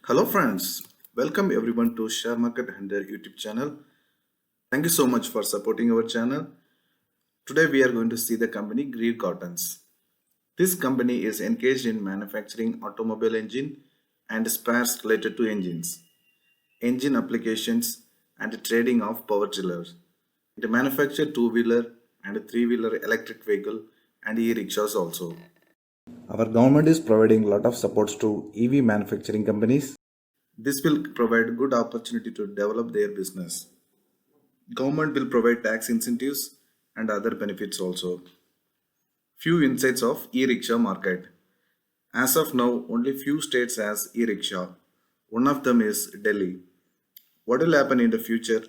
Hello, friends. Welcome everyone to Share Market Hunter YouTube channel. Thank you so much for supporting our channel. Today, we are going to see the company Greer Cottons. This company is engaged in manufacturing automobile engine and spares related to engines, engine applications, and trading of power tillers. It manufactures two-wheeler and three-wheeler electric vehicle and e-rickshaws also. Our government is providing a lot of supports to EV manufacturing companies. This will provide good opportunity to develop their business. Government will provide tax incentives and other benefits also. Few insights of e-rickshaw market. As of now, only few states has e-rickshaw. One of them is Delhi. What will happen in the future?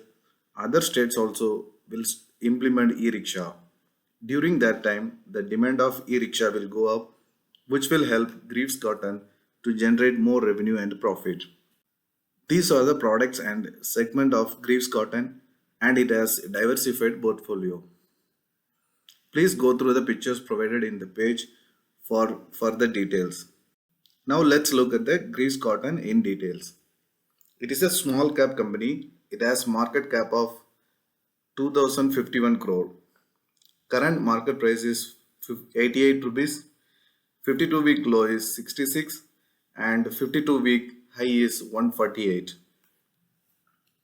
Other states also will implement e-rickshaw. During that time, the demand of e-rickshaw will go up, which will help Greaves Cotton to generate more revenue and profit. These are the products and segment of Greaves Cotton, and it has diversified portfolio. Please go through the pictures provided in the page for further details. Now let's look at the Greaves Cotton in details. It is a small cap company. It has market cap of 2051 crore. Current market price is 88 rupees. 52-week low is 66 and 52-week high is 148.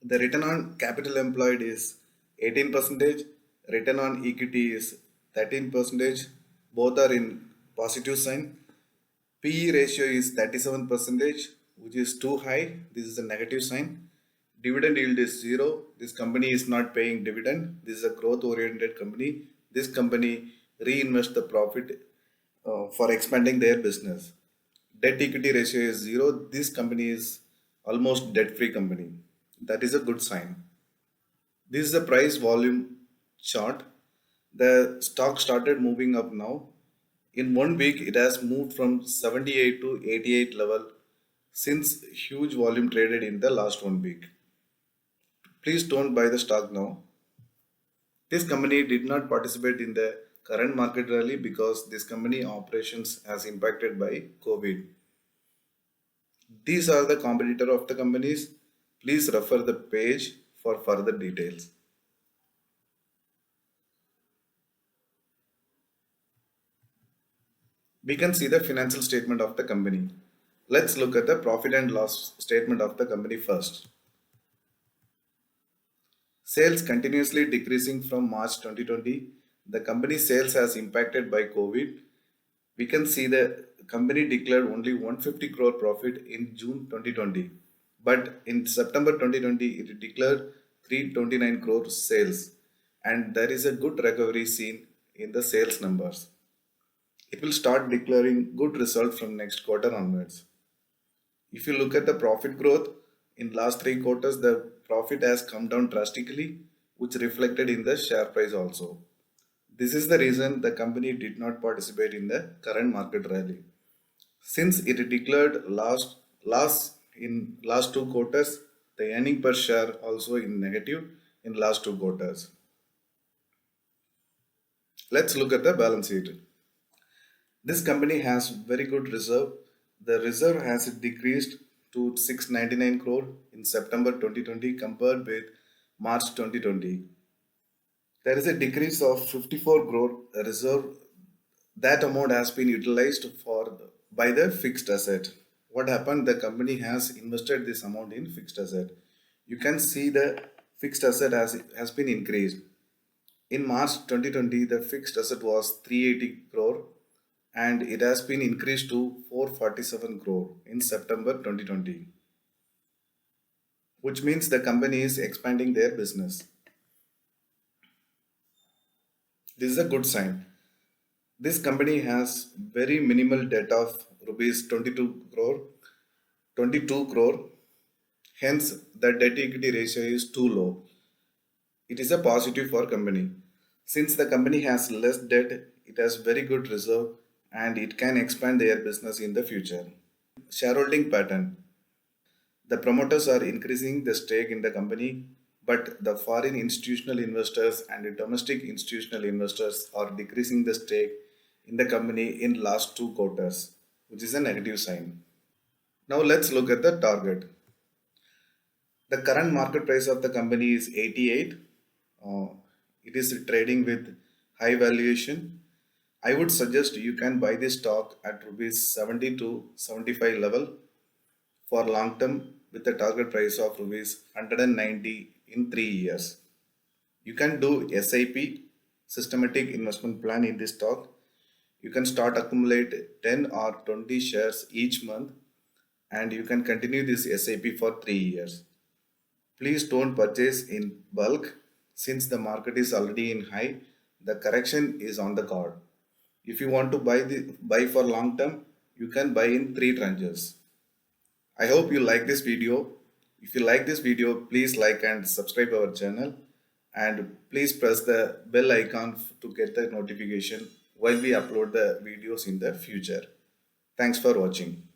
The return on capital employed is 18%, return on equity is 13%, both are in positive sign. PE ratio is 37%, which is too high. This is a negative sign. Dividend yield is zero. This company is not paying dividend. This is a growth oriented company. This company reinvest the profit for expanding their business. Debt equity ratio is zero. This company is almost debt free company. That is a good sign. This is the price volume chart. The stock started moving up now. In 1 week, it has moved from 78 to 88 level since huge volume traded in the last 1 week. Please don't buy the stock now. This company did not participate in the current market rally because this company operations has impacted by COVID. These are the competitor of the companies. Please refer the page for further details. We can see the financial statement of the company. Let's look at the profit and loss statement of the company first. Sales continuously decreasing from March 2020. The company sales has impacted by COVID. We can see the company declared only 150 crore profit in June 2020. But in September 2020, it declared 329 crore sales. And there is a good recovery seen in the sales numbers. It will start declaring good result from next quarter onwards. If you look at the profit growth in last 3 quarters, the profit has come down drastically, which reflected in the share price also. This is the reason the company did not participate in the current market rally. Since it declared last 2 quarters, the earning per share also in negative in last 2 quarters. Let's look at the balance sheet. This company has very good reserve. The reserve has decreased to 699 crore in September 2020 compared with March 2020. There is a decrease of 54 crore reserve. That amount has been utilized for by the fixed asset. What happened? The company has invested this amount in fixed asset. You can see the fixed asset has been increased. In March 2020, the fixed asset was 380 crore and it has been increased to 447 crore in September 2020, which means the company is expanding their business. This is a good sign. This company has very minimal debt of rupees 22 crore. Hence, the debt equity ratio is too low. It is a positive for company. Since the company has less debt, it has very good reserve and it can expand their business in the future. Shareholding pattern. The promoters are increasing the stake in the company, but the foreign institutional investors and the domestic institutional investors are decreasing the stake in the company in last 2 quarters, which is a negative sign. Now let's look at the target. The current market price of the company is 88. Uh, it is trading with high valuation. I would suggest you can buy this stock at rupees 70 to 75 level for long term with a target price of rupees 190 in 3 years. You can do SIP, systematic investment plan in this stock. You can start accumulate 10 or 20 shares each month and you can continue this SIP for 3 years. Please don't purchase in bulk since the market is already in high. The correction is on the card. If you want to buy for long term, you can buy in 3 tranches. I hope you like this video. If you like this video, please like and subscribe our channel and please press the bell icon to get the notification while we upload the videos in the future. Thanks for watching.